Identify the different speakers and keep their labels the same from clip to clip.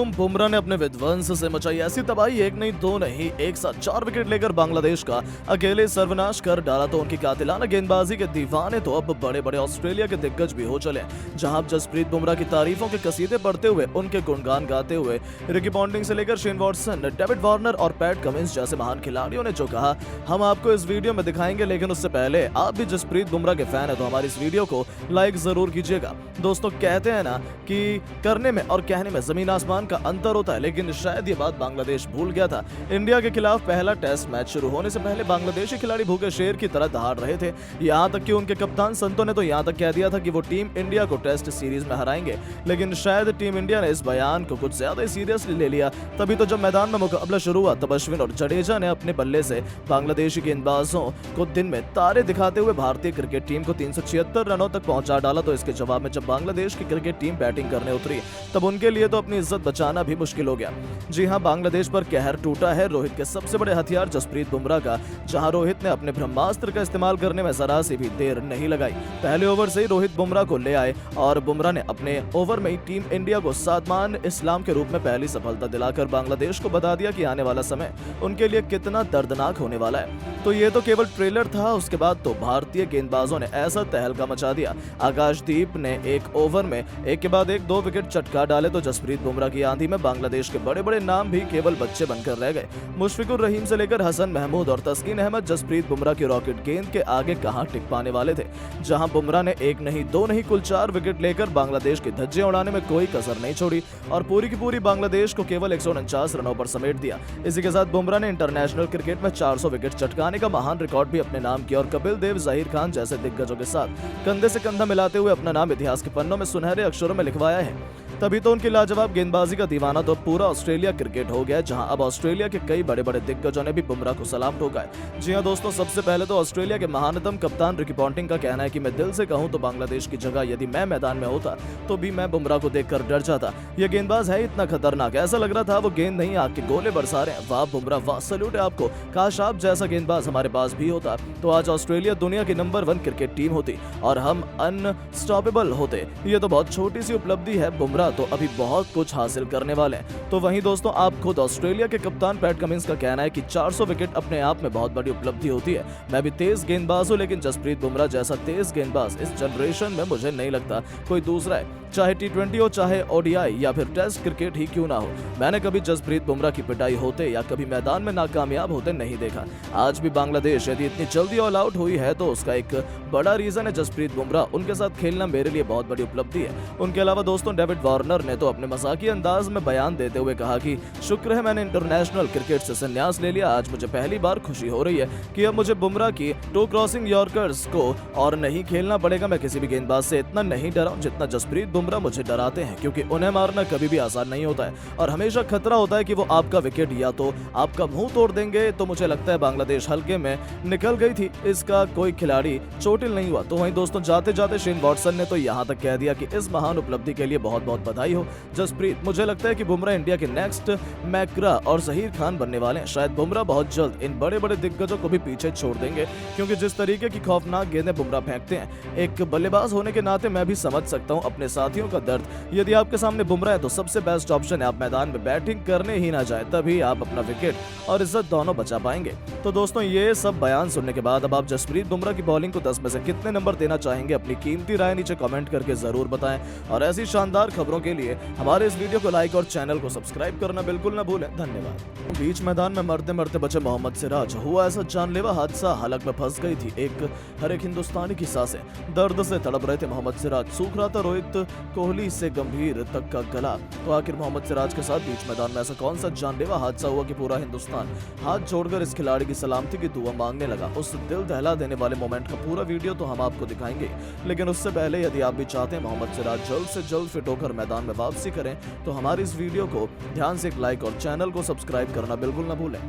Speaker 1: मासूम बुमराह ने अपने विध्वंस से मचाई ऐसी तबाही, एक नहीं दो नहीं, एक साथ 4 विकेट लेकर बांग्लादेश का अकेले सर्वनाश कर डाला। तो उनकी कातिलाना गेंदबाजी के दीवाने तो अब बड़े बड़े ऑस्ट्रेलिया के दिग्गज भी हो चले, जहां अब जसप्रीत बुमराह की तारीफों के कसीदे पढ़ते हुए, उनके गुणगान गाते हुए रिकी पॉन्टिंग से लेकर शेन वॉटसन, डेविड वार्नर और पैट कमिंस जैसे महान खिलाड़ियों ने जो कहा, हम आपको इस वीडियो में दिखाएंगे। लेकिन उससे पहले आप भी जसप्रीत बुमराह के फैन है तो हमारी इस वीडियो को लाइक जरूर कीजिएगा। दोस्तों, कहते हैं ना कि करने में और कहने में जमीन आसमान का अंतर होता है, लेकिन शायद ये बात बांग्लादेश भूल गया था। इंडिया के खिलाफ पहला टेस्ट मैच शुरू होने से पहले बांग्लादेशी खिलाड़ी भूखे शेर की तरह दहाड़ रहे थे। यहां तक कि उनके कप्तान संतो ने तो यहां तक कह दिया था कि वो टीम इंडिया को टेस्ट सीरीज में हराएंगे। लेकिन शायद टीम इंडिया ने इस बयान को कुछ ज्यादा सीरियसली ले लिया। तभी तो जब मैदान में मुकाबला शुरू हुआ तब अश्विन और जडेजा ने अपने बल्ले से बांग्लादेशी गेंदबाजों को दिन में तारे दिखाते हुए भारतीय क्रिकेट टीम को 376 रनों तक पहुंचा डाला। तो इसके जवाब में जब बांग्लादेश की क्रिकेट टीम बैटिंग करने उतरी तब उनके लिए तो अपनी इज्जत बचाना भी मुश्किल हो गया। जी हां, बांग्लादेश पर कहर टूटा है रोहित के सबसे बड़े हथियार जसप्रीत बुमराह का, जहां रोहित ने अपने ब्रह्मास्त्र का इस्तेमाल करने में जरा सी भी देर नहीं लगाई। पहले ओवर से ही रोहित बुमराह को ले आए और बुमराह ने अपने ओवर में ही टीम इंडिया को सादमान इस्लाम के रूप में पहली सफलता दिलाकर बांग्लादेश को बता दिया कि आने वाला समय उनके लिए कितना दर्दनाक होने वाला है। तो ये तो केवल ट्रेलर था, उसके बाद तो भारतीय गेंदबाजों ने ऐसा तहलका मचा दिया। आकाशदीप ने एक ओवर में एक के बाद एक 2 विकेट चटका डाले तो जसप्रीत बुमराह की आंधी में बांग्लादेश के बड़े बड़े नाम भी केवल बच्चे बनकर रह गए। मुशफिकुर रहीम से लेकर हसन महमूद और तस्कीन अहमद जसप्रीत बुमराह की रॉकेट गेंद के आगे कहां टिक पाने वाले थे। जहां बुमराह ने एक नहीं दो नहीं कुल 4 विकेट लेकर बांग्लादेश की धज्जियां उड़ाने में कोई कसर नहीं छोड़ी और पूरी की पूरी बांग्लादेश को केवल 149 रनों पर समेट दिया। इसी के साथ बुमराह ने इंटरनेशनल क्रिकेट में 400 विकेट चटकाने का महान रिकॉर्ड भी अपने नाम किया और कपिल देव, जहीर खान जैसे दिग्गजों के साथ कंधे से कंधा मिलाते हुए अपना नाम इतिहास के पन्नों में सुनहरे अक्षरों में लिखवाया है। तभी तो उनकी लाजवाब गेंदबाजी का दीवाना तो पूरा ऑस्ट्रेलिया क्रिकेट हो गया, जहां अब ऑस्ट्रेलिया के कई बड़े बड़े दिग्गजों ने भी बुमराह को सलाम ठोका है। जी हां दोस्तों, सबसे पहले तो ऑस्ट्रेलिया के महानतम कप्तान रिकी पॉन्टिंग का कहना है कि मैं दिल से कहूं तो बांग्लादेश की जगह यदि मैं मैदान में होता तो भी मैं बुमराह को देखकर डर जाता। यह गेंदबाज है इतना खतरनाक, ऐसा लग रहा था वो गेंद नहीं आग के गोले बरसा रहे हैं। वाह बुमराह वाह, सैल्यूट है आपको। काश आप जैसा गेंदबाज हमारे पास भी होता तो आज ऑस्ट्रेलिया दुनिया की नंबर 1 क्रिकेट टीम होती और हम अनस्टॉपेबल होते। ये तो बहुत छोटी सी उपलब्धि है, बुमराह तो अभी बहुत कुछ हासिल करने वाले हैं। तो वहीं दोस्तों, आप खुद ऑस्ट्रेलिया के कप्तान पैट कमिंस का कहना है कि 400 विकेट अपने आप में बहुत बड़ी उपलब्धि होती है। मैं भी तेज गेंदबाज हूं, लेकिन जसप्रीत बुमराह जैसा तेज गेंदबाज इस जनरेशन में मुझे नहीं लगता कोई दूसरा है, चाहे T20 हो, चाहे ODI या फिर टेस्ट क्रिकेट ही क्यों ना हो। मैंने कभी जसप्रीत बुमराह की पिटाई होते या कभी मैदान में नाकामयाब होते नहीं देखा। आज भी बांग्लादेश यदि इतनी जल्दी ऑल आउट हुई है तो उसका एक बड़ा रीजन है जसप्रीत बुमराह। उनके साथ खेलना मेरे लिए बहुत बड़ी उपलब्धि है। उनके अलावा दोस्तों, डेविड वार्नर ने तो अपने मजाकी अंदाज में बयान देते हुए कहा कि शुक्र है मैंने इंटरनेशनल क्रिकेट से संन्यास ले लिया। आज मुझे पहली बार खुशी हो रही है कि अब मुझे बुमराह की टो क्रॉसिंग यॉर्कर्स को और नहीं खेलना पड़ेगा। मैं किसी भी गेंदबाज से इतना नहीं डरा हूं जितना जसप्रीत बुमराह मुझे डराते हैं, क्योंकि उन्हें मारना कभी भी आसान नहीं होता है और हमेशा खतरा होता है कि वो आपका विकेट या तो आपका मुंह तोड़ देंगे। तो मुझे लगता है बांग्लादेश हल्के में निकल गई थी, इसका कोई खिलाड़ी चोटिल नहीं हुआ। तो वहीं दोस्तों, जाते जाते शेन वॉटसन ने तो यहां तक कह दिया कि इस महान उपलब्धि के लिए बहुत बहुत बधाई हो जसप्रीत। मुझे लगता है कि बुमराह इंडिया के नेक्स्ट मैकरा और जहीर खान बनने वाले हैं। शायद बुमराह बहुत जल्द इन बड़े बड़े दिग्गजों को भी पीछे छोड़ देंगे, क्योंकि जिस तरीके की खौफनाक गेंदें बुमराह फेंकते हैं, एक बल्लेबाज होने के नाते मैं भी समझ सकता हूं अपने साथियों का दर्द। यदि आपके सामने बुमराह है तो सबसे बेस्ट ऑप्शन है आप मैदान में बैटिंग करने ही ना जाए, तभी आप अपना विकेट और इज्जत दोनों बचा पाएंगे। तो दोस्तों, ये सब बयान सुनने के बाद अब आप जसप्रीत बुमराह की बॉलिंग को 10 में से कितने नंबर देना चाहेंगे? अपनी कीमती राय नीचे कमेंट करके जरूर बताएं और ऐसी शानदार खबरों के लिए हमारे इस वीडियो को लाइक और चैनल को सब्सक्राइब करना बिल्कुल ना भूलें। धन्यवाद। बीच मैदान में मरते मरते बचे मोहम्मद सिराज। हुआ ऐसा जानलेवा हादसा, हलक में फंस गई थी हर एक हिंदुस्तानी की सांसें। दर्द से तड़प रहे थे मोहम्मद सिराज। सूख रहा था रोहित कोहली से गंभीर तक का गला। तो आखिर मोहम्मद सिराज के साथ बीच मैदान में ऐसा कौन सा जानलेवा हादसा हुआ कि पूरा हिंदुस्तान हाथ जोड़कर इस खिलाड़ी की सलामती की दुआ मांगने लगा? उस दिल दहला देने वाले मोमेंट का पूरा वीडियो तो हम आपको दिखाएंगे, लेकिन उससे पहले यदि आप भी चाहते हैं मोहम्मद सिराज जल्द से जल्द फिट होकर मैदान में वापसी करें तो हमारी इस वीडियो को ध्यान से एक लाइक और चैनल को सब्सक्राइब करना बिल्कुल ना भूलें।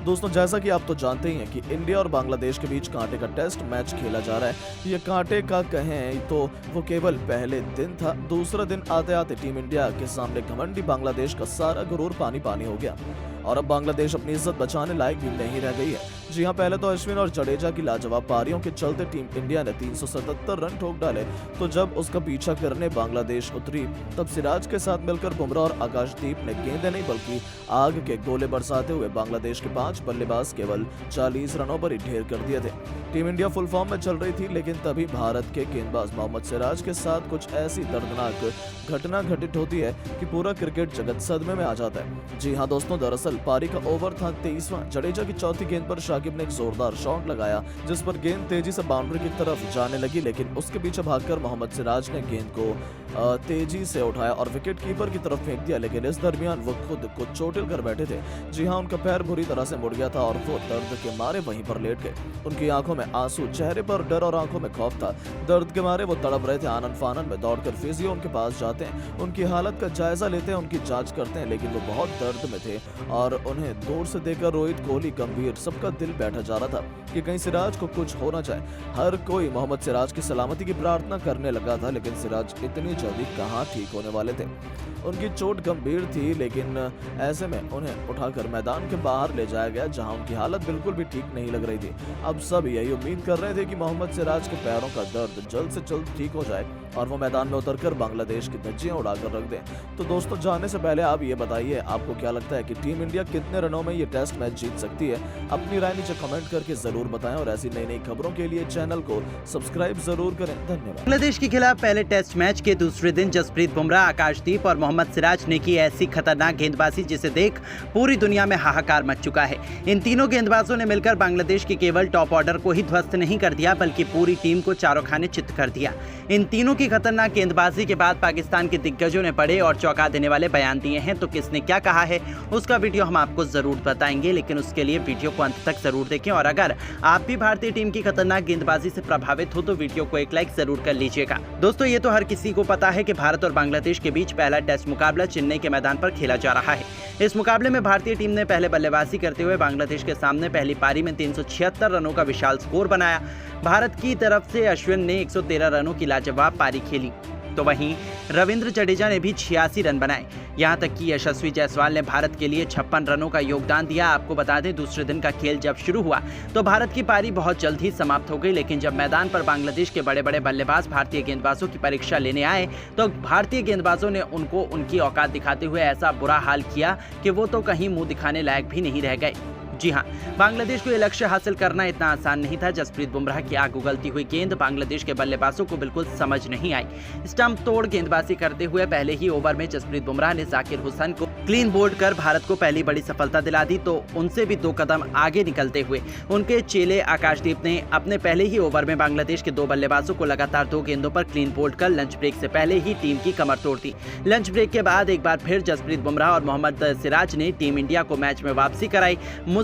Speaker 1: दोस्तों, जैसा कि आप तो जानते ही हैं कि इंडिया और बांग्लादेश के बीच कांटे का टेस्ट मैच खेला जा रहा है। ये कांटे का कहें तो वो केवल पहले दिन था। दूसरा दिन आते आते टीम इंडिया के सामने घमंडी बांग्लादेश का सारा गुरूर पानी पानी हो गया और अब बांग्लादेश अपनी इज्जत बचाने लायक भी नहीं रह गई है। जी हां, पहले तो अश्विन और जडेजा की लाजवाब पारियों के चलते टीम इंडिया ने 377 रन ठोक डाले। तो जब उसका पीछा करने बांग्लादेश उतरी, तब सिराज के साथ मिलकर बुमराह और आकाशदीप ने गेंदें नहीं बल्कि आग के गोले बरसाते हुए बांग्लादेश के 5 बल्लेबाज केवल 40 रनों पर ही ढेर कर दिए थे। टीम इंडिया फुल फॉर्म में चल रही थी, लेकिन तभी भारत के गेंदबाज मोहम्मद सिराज के साथ कुछ ऐसी दर्दनाक घटना घटित होती है कि पूरा क्रिकेट जगत सदमे में आ जाता है। जी हाँ दोस्तों, दरअसल पारी का ओवर था 23वां। जडेजा की चौथी गेंद पर शाकिब ने एक जोरदार शॉट लगाया, जिस पर गेंद तेजी से बाउंड्री की तरफ जाने लगी, लेकिन उसके पीछे भागकर मोहम्मद सिराज ने गेंद को तेजी से उठाया और विकेट कीपर की तरफ फेंक दिया। लेकिन इस दरमियान वो खुद को चोटिल कर बैठे थे। जी हाँ, उनका पैर बुरी तरह से मुड़ गया था और वो दर्द के मारे वहीं पर लेट गए। उनकी आंखों में आंसू, चेहरे पर डर और आंखों में खौफ था। दर्द के मारे वो तड़प रहे थे। आनन फानन में दौड़कर फिजियो उनके पास जाते हैं, उनकी हालत का जायजा लेते हैं, उनकी जांच करते हैं, लेकिन वो बहुत दर्द में थे और उन्हें दूर से देखकर रोहित, कोहली, गंभीर सबका दिल बैठा जा रहा था कि कहीं सिराज को कुछ हो ना जाए। हर कोई मोहम्मद सिराज की सलामती की प्रार्थना करने लगा था, लेकिन सिराज इतनी जल्दी कहाँ ठीक होने वाले थे। उनकी चोट गंभीर थी, लेकिन ऐसे में उन्हें उठाकर मैदान के बाहर ले जाया गया, जहां उनकी हालत बिल्कुल भी ठीक नहीं लग रही थी। अब सब यही उम्मीद कर रहे थे कि मोहम्मद सिराज के पैरों का दर्द जल्द से जल्द ठीक हो जाए और वो मैदान में उतरकर बांग्लादेश की धज्जियां उड़ाकर रख दें। तो दोस्तों, जाने से पहले आप ये बताइए, आपको क्या लगता है कि टीम इंडिया कितने रनों में ये टेस्ट मैच जीत सकती है? अपनी राय नीचे कमेंट करके जरूर बताएं और ऐसी नई नई खबरों के लिए चैनल को सब्सक्राइब जरूर करें। धन्यवाद।
Speaker 2: बांग्लादेश के खिलाफ पहले टेस्ट मैच के दूसरे दिन जसप्रीत बुमराह, आकाशदीप और मोहम्मद सिराज ने की ऐसी खतरनाक गेंदबाजी जिसे देख पूरी दुनिया में हाहाकार मच चुका है। इन तीनों गेंदबाजों ने मिलकर बांग्लादेश की केवल टॉप ऑर्डर को ही ध्वस्त नहीं कर दिया, बल्कि पूरी टीम को चारों खाने चित्त कर दिया। इन तीनों की खतरनाक गेंदबाजी के बाद पाकिस्तान के दिग्गजों ने बड़े और चौंका देने वाले बयान दिए हैं। तो किसने क्या कहा है उसका वीडियो हम आपको जरूर बताएंगे, लेकिन उसके लिए वीडियो को अंत तक जरूर देखें। और अगर आप भी भारतीय टीम की खतरनाक गेंदबाजी से प्रभावित हो तो वीडियो को एक लाइक जरूर कर लीजिएगा। दोस्तों, ये तो हर किसी को पता है कि भारत और बांग्लादेश के बीच पहला टेस्ट मुकाबला चेन्नई के मैदान पर खेला जा रहा है। इस मुकाबले में भारतीय टीम ने पहले बल्लेबाजी करते हुए बांग्लादेश के सामने पहली पारी में 376 रनों का विशाल स्कोर बनाया। भारत की तरफ से अश्विन ने 113 रनों की लाजवाब पारी खेली, तो वहीं रविंद्र जडेजा ने भी 86 रन बनाए। यहां तक कि यशस्वी जायसवाल ने भारत के लिए 56 रनों का योगदान दिया। आपको बता दें, दूसरे दिन का खेल जब शुरू हुआ तो भारत की पारी बहुत जल्द ही समाप्त हो गई, लेकिन जब मैदान पर बांग्लादेश के बड़े बड़े बल्लेबाज भारतीय गेंदबाजों की परीक्षा लेने आए तो भारतीय गेंदबाजों ने उनको उनकी औकात दिखाते हुए ऐसा बुरा हाल किया कि वो तो कहीं मुंह दिखाने लायक भी नहीं रह गए। जी हां, बांग्लादेश को यह लक्ष्य हासिल करना इतना आसान नहीं था। जसप्रीत बुमराह की आग उगलती हुई गेंद बांग्लादेश के बल्लेबाजों को बिल्कुल समझ नहीं आई। स्टंप तोड़ गेंदबाजी करते हुए पहले ही ओवर में जसप्रीत बुमराह ने जाकिर हुसैन को क्लीन बोल्ड कर भारत को पहली बड़ी सफलता दिला दी। तो उनसे भी 2 कदम आगे निकलते हुए उनके चेले आकाशदीप ने अपने पहले ही ओवर में बांग्लादेश के 2 बल्लेबाजों को लगातार 2 गेंदों पर क्लीन बोल्ड कर लंच ब्रेक से पहले ही टीम की कमर तोड़ दी। लंच ब्रेक के बाद एक बार फिर जसप्रीत बुमराह और मोहम्मद सिराज ने टीम इंडिया को मैच में वापसी कराई।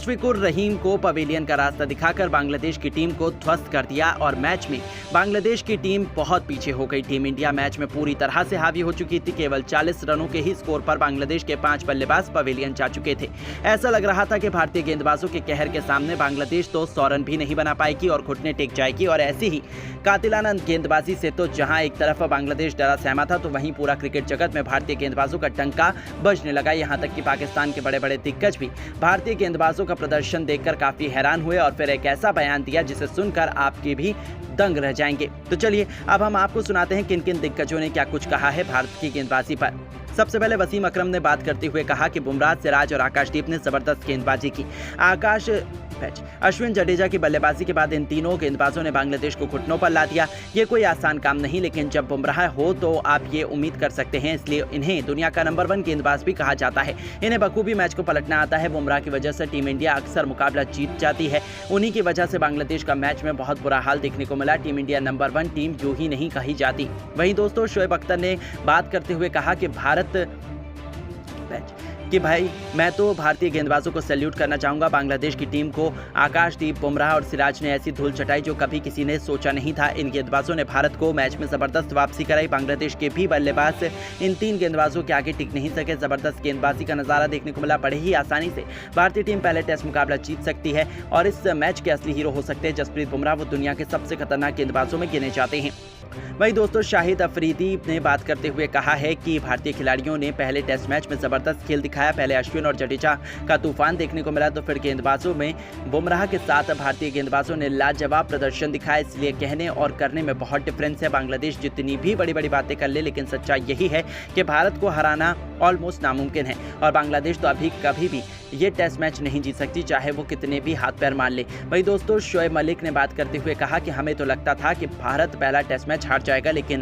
Speaker 2: मुशफिकुर रहीम को पवेलियन का रास्ता दिखाकर बांग्लादेश की टीम को ध्वस्त कर दिया और मैच में बांग्लादेश की टीम बहुत पीछे हो गई। टीम इंडिया मैच में पूरी तरह से हावी हो चुकी थी। केवल 40 रनों के ही स्कोर पर बांग्लादेश के 5 बल्लेबाज पवेलियन जा चुके थे। ऐसा लग रहा था कि भारतीय गेंदबाजों के कहर के सामने बांग्लादेश तो 100 रन भी नहीं बना पाएगी और घुटने टेक जाएगी। और ऐसी ही कातिलाना गेंदबाजी से तो जहां एक तरफ बांग्लादेश डरा सहमा था, तो वहीं पूरा क्रिकेट जगत में भारतीय गेंदबाजों का डंका बजने लगा। यहां तक कि पाकिस्तान के बड़े बड़े दिग्गज भी भारतीय गेंदबाजों का प्रदर्शन देखकर काफी हैरान हुए और फिर एक ऐसा बयान दिया जिसे सुनकर आपके भी दंग रह जाएंगे। तो चलिए अब हम आपको सुनाते हैं किन किन दिग्गजों ने क्या कुछ कहा है भारत की गेंदबाजी पर। सबसे पहले वसीम अकरम ने बात करते हुए कहा कि बुमराह, सिराज और आकाशदीप ने जबरदस्त गेंदबाजी की। अश्विन, जडेजा की बल्लेबाजी के बाद इन तीनों गेंदबाजों ने बांग्लादेश को घुटनों पर ला दिया। ये कोई आसान काम नहीं, लेकिन जब बुमराह हो तो आप ये उम्मीद कर सकते हैं, इसलिए इन्हें दुनिया का नंबर 1 गेंदबाज भी कहा जाता है। इन्हें बखूबी मैच को पलटना आता है। बुमराह की वजह से टीम इंडिया अक्सर मुकाबला जीत जाती है। उन्हीं की वजह से बांग्लादेश का मैच में बहुत बुरा हाल देखने को मिला। टीम इंडिया नंबर 1 टीम यूं ही नहीं कही जाती। वहीं दोस्तों, शोएब अख्तर ने बात करते हुए कहा कि भाई मैं तो भारतीय गेंदबाजों को सैल्यूट करना चाहूंगा। बांग्लादेश की टीम को आकाशदीप, बुमराह और सिराज ने ऐसी धूल चटाई जो कभी किसी ने सोचा नहीं था। इन गेंदबाजों ने भारत को मैच में जबरदस्त वापसी कराई। बांग्लादेश के भी बल्लेबाज इन 3 गेंदबाजों के आगे टिक नहीं सके। जबरदस्त गेंदबाजी का नजारा देखने को मिला। बड़े ही आसानी से भारतीय टीम पहले टेस्ट मुकाबला जीत सकती है और इस मैच के असली हीरो हो सकते हैं जसप्रीत बुमराह। वो दुनिया के सबसे खतरनाक गेंदबाजों में गिने जाते हैं। वहीं दोस्तों, शाहिद अफरीदी ने बात करते हुए कहा है कि भारतीय खिलाड़ियों ने पहले टेस्ट मैच में जबरदस्त खेल दिखाया। दिखाया। पहले अश्विन और जडेजा का तूफान देखने को मिला तो फिर गेंदबाजों में बुमराह के साथ भारतीय गेंदबाजों ने लाजवाब प्रदर्शन दिखाया। इसलिए कहने और करने में बहुत डिफरेंस है। बांग्लादेश जितनी भी बड़ी बड़ी बातें कर ले, लेकिन सच्चाई यही है कि भारत को हराना ऑलमोस्ट नामुमकिन है और बांग्लादेश तो अभी कभी भी ये टेस्ट मैच नहीं जीत सकती, चाहे वो कितने भी हाथ पैर मार ले। वही दोस्तों, शोएब मलिक ने बात करते हुए कहा कि हमें तो लगता था कि भारत पहला टेस्ट मैच हार जाएगा, लेकिन